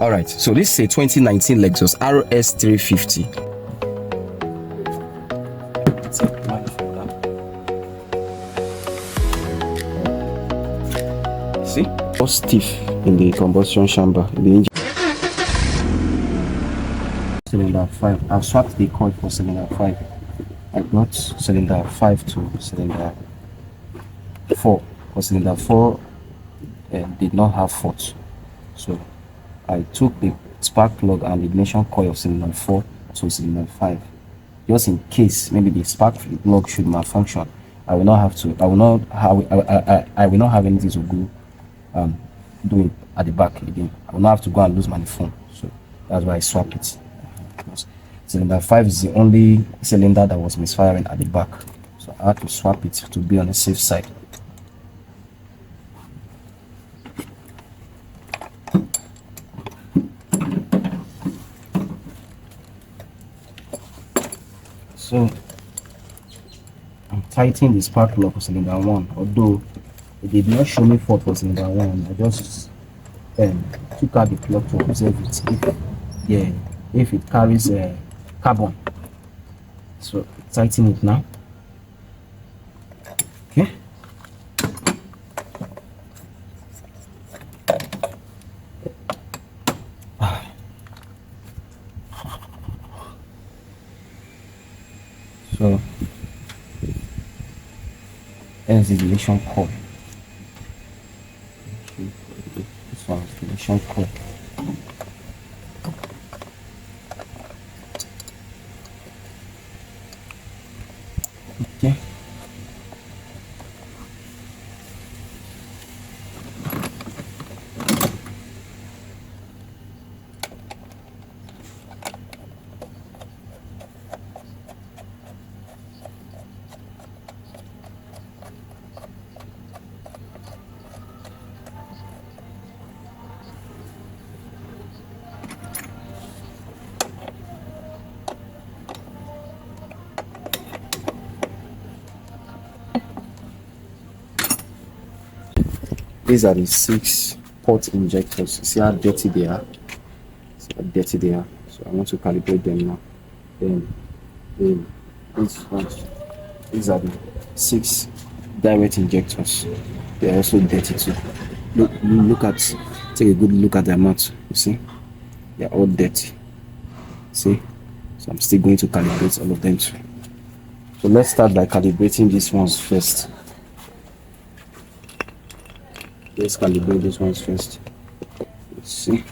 Alright, so this is a 2019 Lexus RX350. See? All stiff in the combustion chamber. The engine. Cylinder 5. I've swapped the coil for cylinder 5. I brought cylinder 5 to cylinder 4. For cylinder 4 did not have fault. So I took the spark plug and ignition coil of cylinder 4 to cylinder 5. Just in case maybe the spark plug should malfunction, I will not have anything to go do it at the back again. I will not have to go and lose my phone. So that's why I swapped it. Cylinder 5 is the only cylinder that was misfiring at the back. So I had to swap it to be on the safe side. So I'm tightening the spark plug for cylinder 1, although it did not show me fault for cylinder 1. I just took out the plug to observe it if it carries carbon. So tighten it now. Okay. So there's the ignition coil. This one is the ignition coil. Okay. These are the 6 port injectors. See how dirty they are? See how dirty they are. So I want to calibrate them now. Then these are the 6 direct injectors. They are also dirty too. Take a good look at their mouth. You see? They are all dirty. See? So I'm still going to calibrate all of them too. So let's start by calibrating these ones first. Let's calibrate these ones first. Let's see.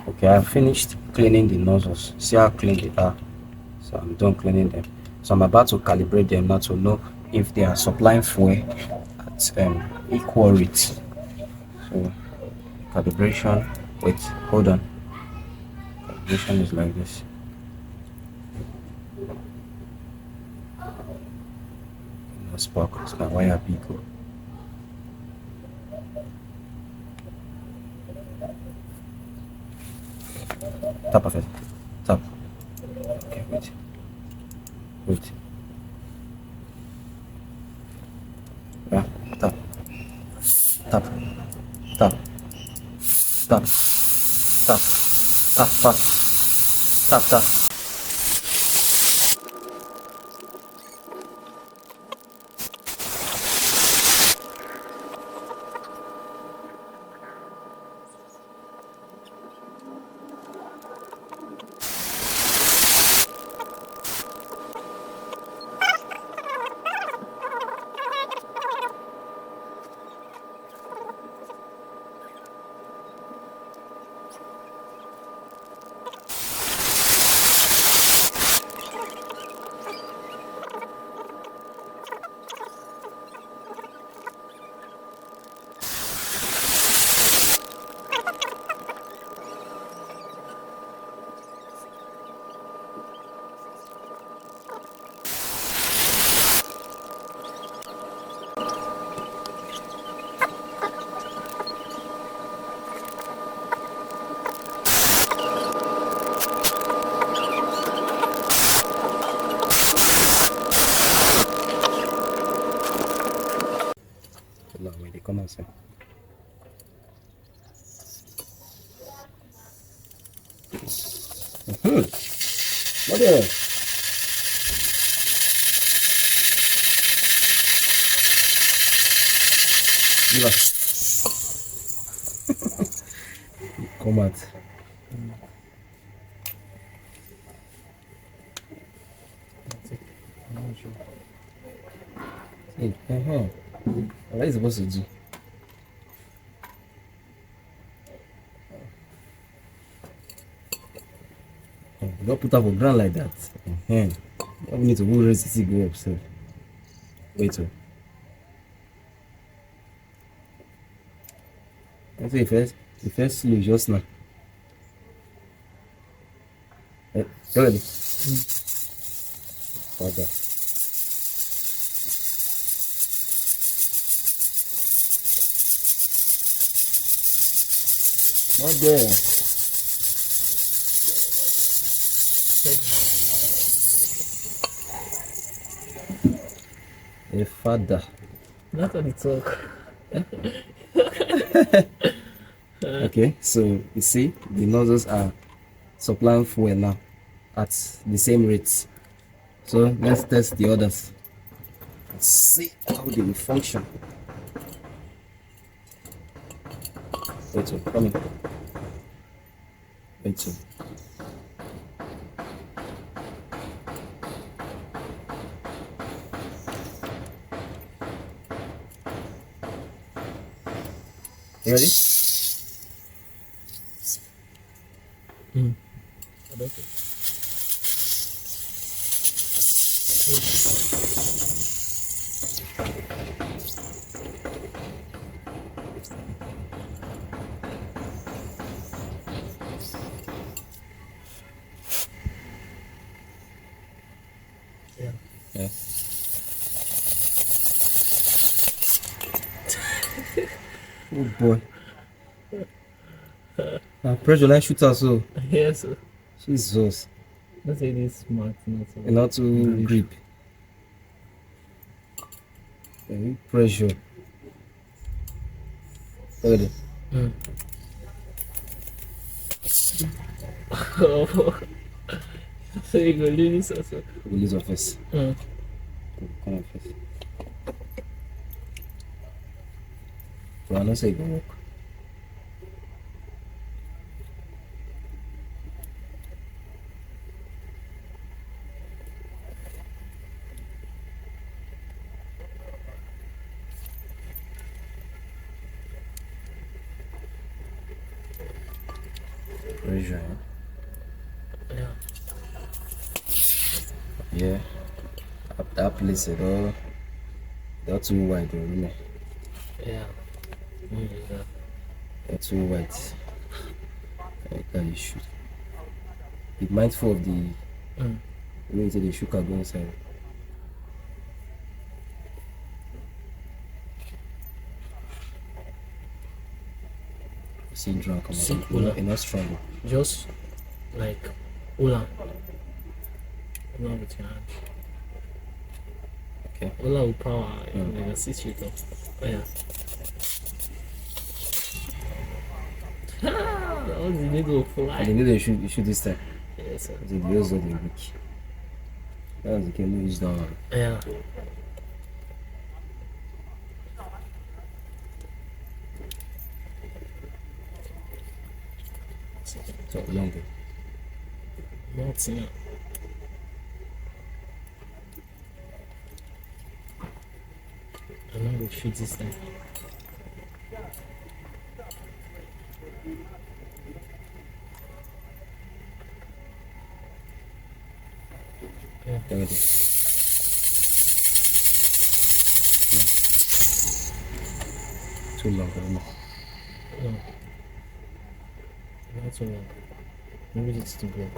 Okay, I finished cleaning the nozzles. See how clean they are. So I'm done cleaning them. So I'm about to calibrate them now to know if they are supplying fuel at equal rate. So calibration. Wait, hold on. Calibration is like this. No spark. It's my wire beagle. Tap of it. Tap. Okay, wait. Yeah, tap. Tap. Tap. Tap. Tap. Tap. Tap. Tap. Tap. come outside. What there? Come out. Hey, what are you supposed to do? Don't put up on ground like that. You don't need to move the city go up, so wait. I say the first slow just now. Go ahead. Father. Not there. A father. Not on the talk. Okay, so you see the nozzles are supplying fuel now at the same rates. So let's test the others. Let's see how they will function. Wait, coming. Wait. You ready? Okay. Yeah. Oh boy. Pressure line shooter, so Yes. Jesus. Let's say this smart, Not to grip. Pressure. Look at it. Oh. So you go leave this also. We'll use our face. Come on, face. So I don't say go work. Pressure. Yeah. Yeah. That place it all. They're too wide, really. Yeah. They're too wide. I can't shoot. Be mindful of the way the shoe can go inside. See drunk, not strong. Just like Ola. Ola with your hand. Okay. Ola with power. Like assist you though. Oh yeah. That was the needle fly. The needle you shoot this time. Yes, sir. The wheels of the week. That was the game we used down. Yeah. So longer. Not enough. I'm not going to shoot this thing. Yeah. There it is. Too long, I don't know. No. Not so long. Maybe it's too big.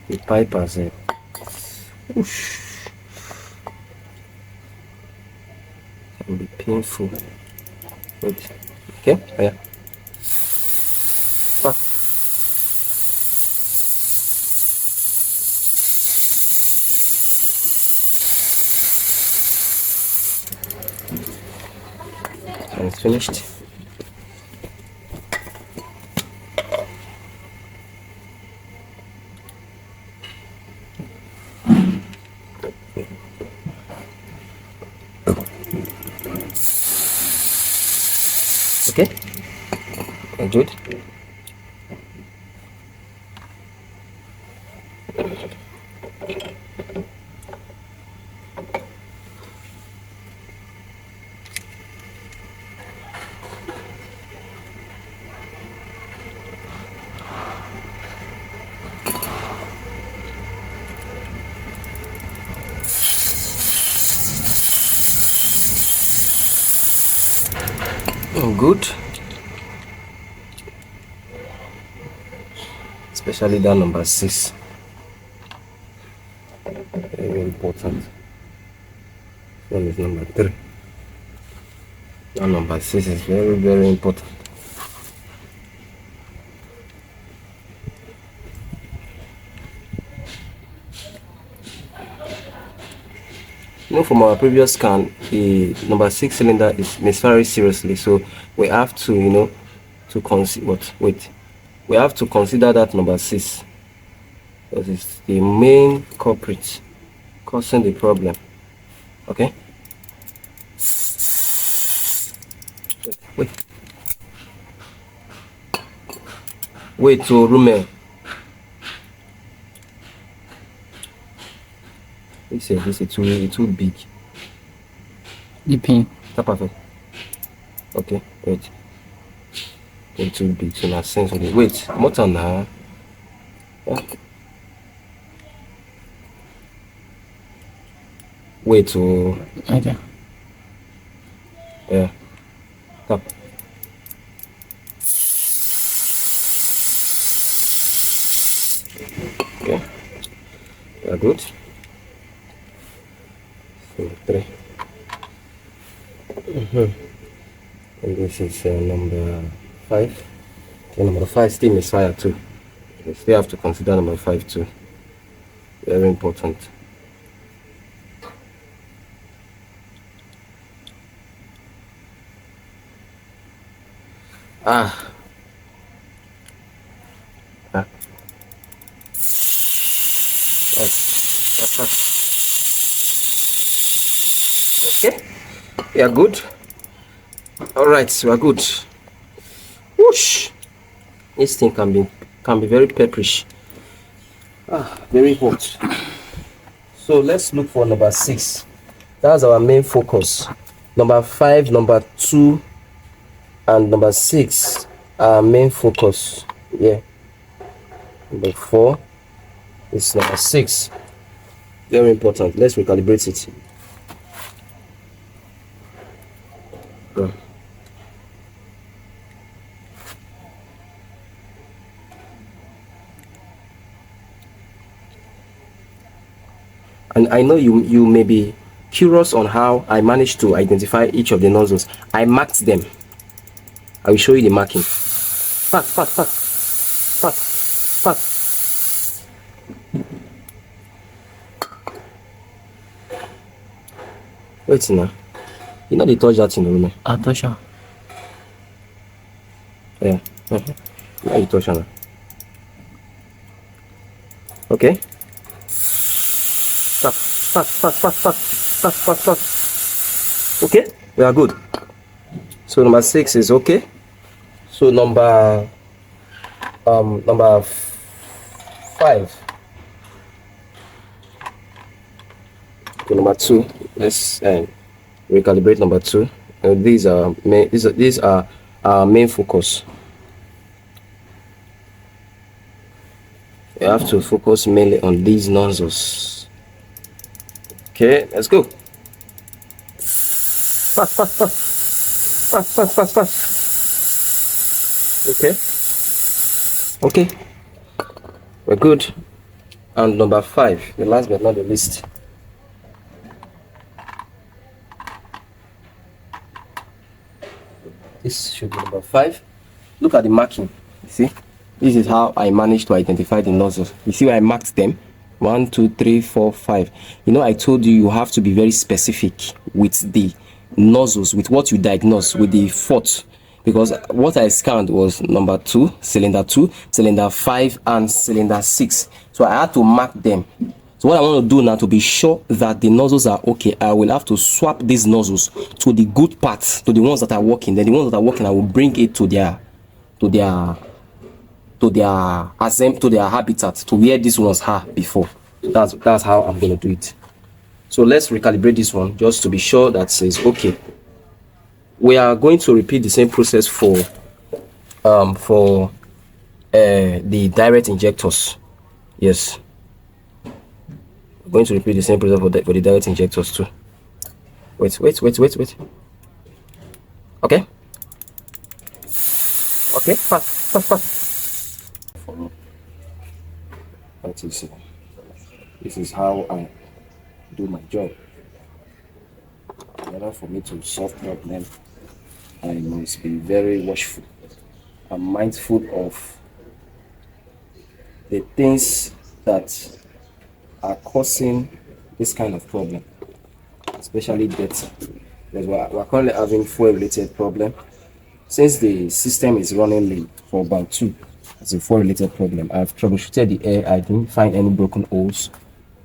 The pipe has a can be painful. Wait. Okay, oh, yeah. Back. And it's finished. Okay, good. Good, especially that number 6, very important. One is number 3. That number 6 is very important. You know, from our previous scan, the number 6 cylinder is misfiring seriously, so we have to, you know, to consider we have to consider that number 6 because it's the main culprit causing the problem. Okay, wait to room. This is too big. The pin. That's perfect. Okay, wait. It's too big, so not sense. Okay, wait. Motor now. Yeah. Wait to. Okay. Yeah. Tap. Okay. Yeah, good. So 3. And this is number 5. Okay, number 5 still misfire too. We still have to consider number 5 too. Very important. Ah. Okay, we are good. All right, we are good. Whoosh! This thing can be very pepperish. Very hot. So let's look for number 6. That's our main focus. Number 5, number 2, and number 6 are main focus. Yeah. Number 4 is number 6. Very important. Let's recalibrate it. Yeah. And I know you may be curious on how I managed to identify each of the nozzles. I marked them. I will show you the marking. Pack, pack, pack, pack, pack. Wait now. You know they touch that in the room. I touch her. Yeah. Now you touch her. Okay. Pack, pack, pack, pack, pack, pack, pack, pack. Okay, we are good. So number 6 is okay. So number 5. Okay, number 2. Let's recalibrate number 2. These are our main focus. You have to focus mainly on these nozzles. Okay, let's go. Pass, pass, pass. Pass, pass, pass, pass. Okay, we're good. And number 5, the last but not the least. This should be number 5. Look at the marking. You see, this is how I managed to identify the nozzles. You see where I marked them? 1, 2, 3, 4, 5. You know, I told you have to be very specific with the nozzles, with what you diagnose, with the fault, because what I scanned was number 2, cylinder 2, cylinder 5, and cylinder 6. So I had to mark them. So what I want to do now to be sure that the nozzles are okay, I will have to swap these nozzles to the good parts, to the ones that are working. Then the ones that are working, I will bring it to their habitat, to where these ones are before. That's how I'm going to do it. So let's recalibrate this one just to be sure that says okay. We are going to repeat the same process for the direct injectors. Yes, we're going to repeat the same process for the direct injectors too. Wait. Okay, fast. Follow. This is how I do my job. In order for me to solve problem, I must be very watchful and mindful of the things that are causing this kind of problem, especially dirty. Because we're currently having fuel-related problem. Since the system is running late for about 2, it's a fuel-related problem. I've troubleshooted the air. I didn't find any broken holes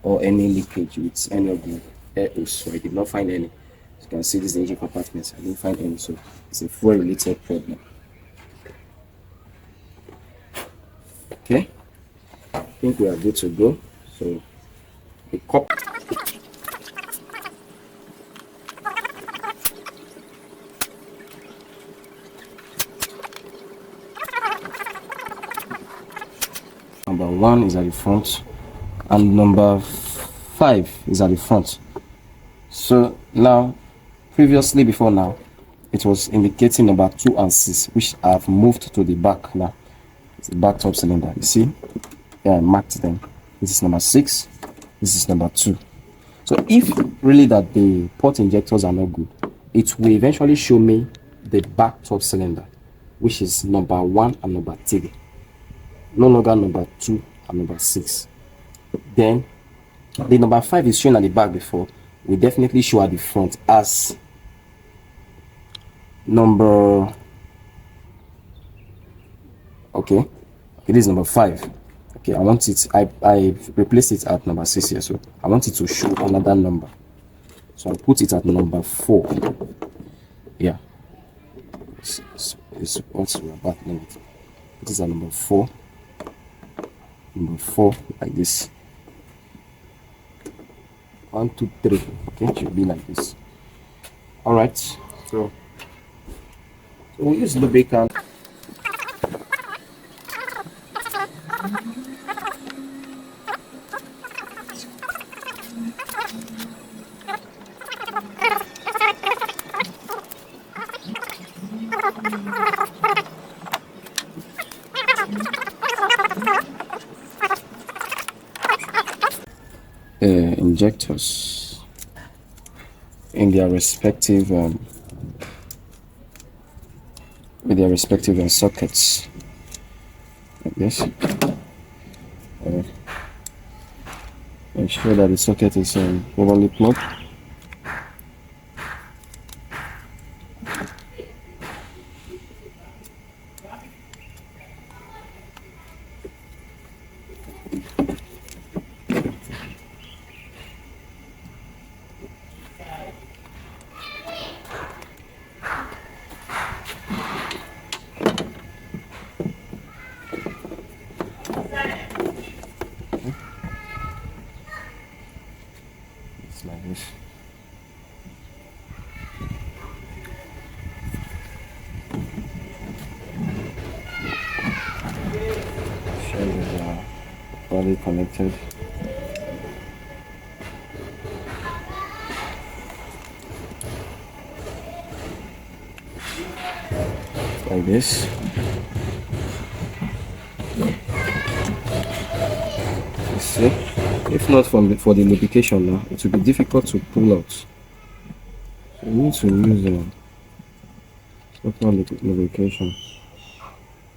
or any leakage with any of the air hose, so I did not find any. As you can see, this is the engine compartments. I didn't find any, so it's a fuel-related problem. Okay, I think we are good to go. So the cup. Number 1 is at the front, and number 5 is at the front. So now, previously before now, it was indicating number 2 and 6, which I have moved to the back now. It's the back top cylinder. You see? Yeah, I marked them. This is number 6. This is number 2. So if really that the port injectors are not good, it will eventually show me the back top cylinder, which is number 1 and number 3. No longer number 2 and number 6. Then the number 5 is shown at the back before, will definitely show at the front as number. Okay, this is number 5. Okay, I want it, I replaced it at number 6 here, so I want it to show another number, so I'll put it at number 4. Yeah, it's what we're about now. This is at number 4. Number 4, like this. 1, 2, 3. Okay, it should be like this. All right, so we'll use lubricant. injectors in their respective with their respective sockets like this. Ensure that the socket is properly plugged. Like this. Sure they are properly connected. Like this. You see, if not for the lubrication now, it will be difficult to pull out. So you need to use proper lubrication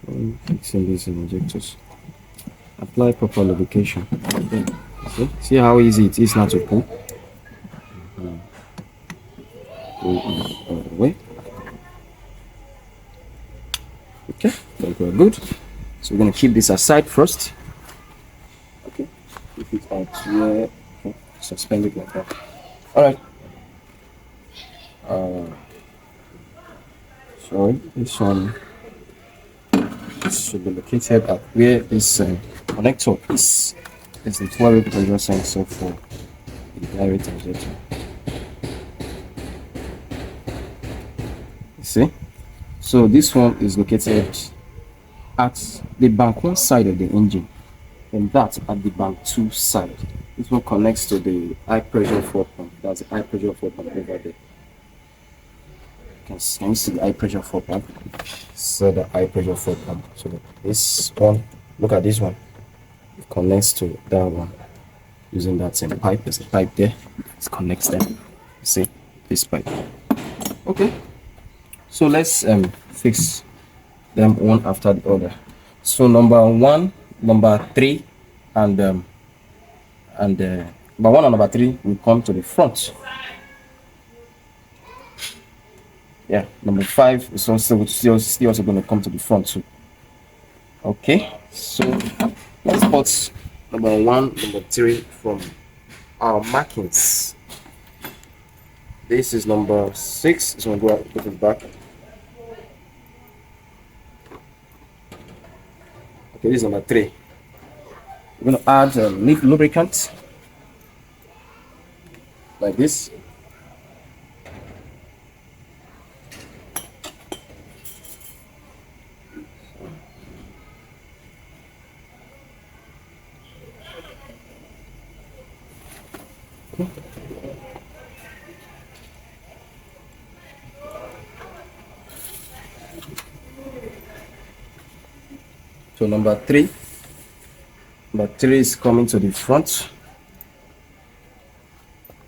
when fixing these injectors. Apply proper lubrication. Okay. See how easy it is now to pull. All the way. Okay, think we're good. So we're gonna keep this aside first. Okay, keep it out here. Okay, suspend it like that. All right. Sorry, this one should be located at where this connector is. It's the 12 pressure sensor for the direct injector. You see? So this one is located at the bank 1 side of the engine, and that at the bank 2 side. This one connects to the high pressure flow pump. That's the high pressure flow pump over there. Can you see the high pressure flow pump? So the high pressure flow pump. So this one, look at this one. It connects to that one using that same pipe. There's a pipe there. It connects them. You see this pipe. Okay. So let's fix them one after the other. So number 1, number 3, and number 1 and number 3 will come to the front. Yeah, number 5 is also still going to come to the front too. Okay, so let's put number 1, number 3 from our markings. This is number 6. So I'm going to put it back. Okay, this is number 3. We're going to add lubricant like this. Okay. So number 3 is coming to the front.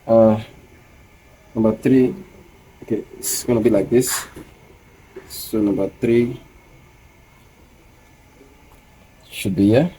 Number 3, okay, it's gonna be like this. So number 3 should be here.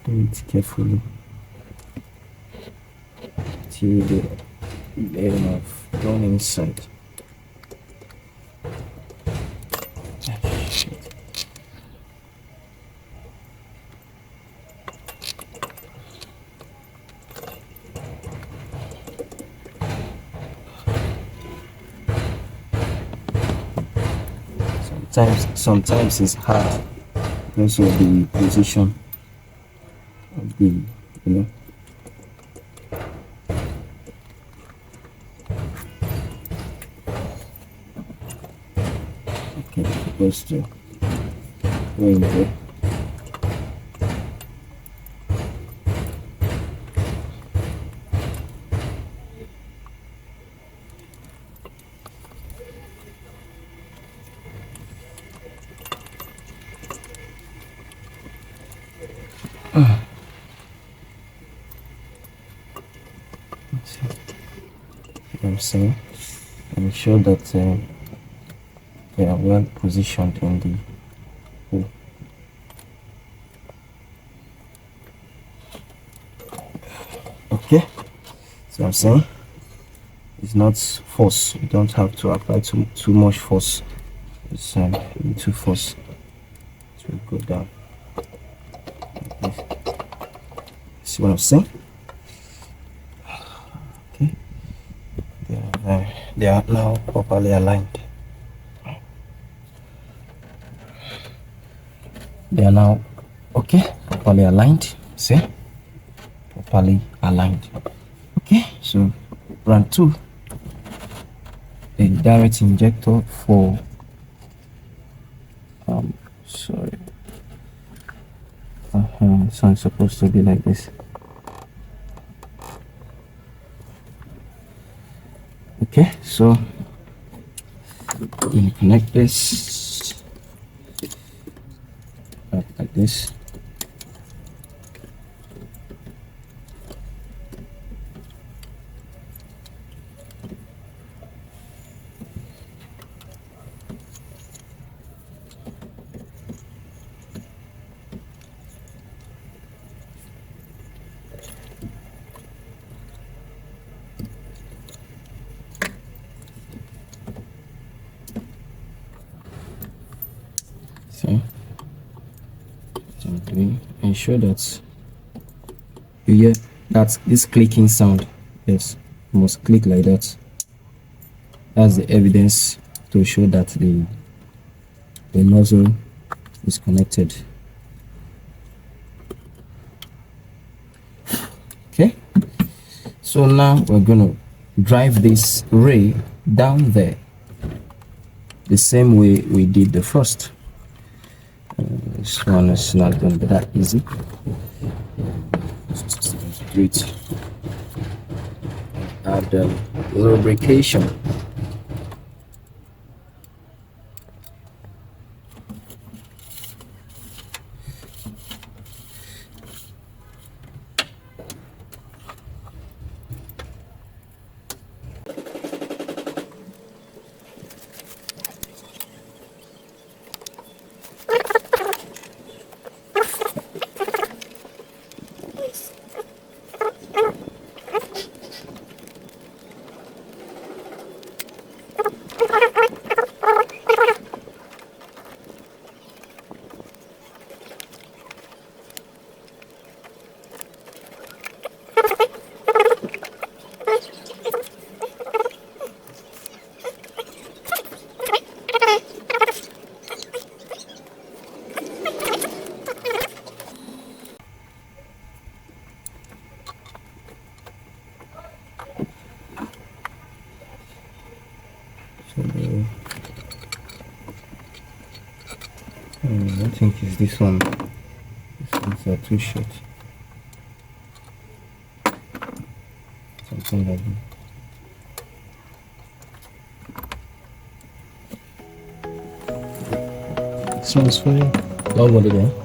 Do it carefully till the layer have gone inside. Sometimes it's hard because of the position of the, okay, supposed to go in there. I'm saying, make sure that they are well positioned in the hole. Okay, so I'm saying it's not force. You don't have to apply too much force. It's too force. It will go down. Okay. See what I'm saying? Okay, they are now properly aligned. They are now properly aligned. See, properly aligned. Okay, so run 2, a direct injector for sorry, this one's supposed to be like this. Okay, so I'm gonna connect this up like this. So ensure that you hear that this clicking sound. Yes, you must click like that. That's the evidence to show that the nozzle is connected. Okay, so now we're going to drive this ray down there the same way we did the first. This one is not going to be that easy. Just do it. Add lubrication. I think it's this one. These ones are too short. Something like that. This one's for you. Don't worry there.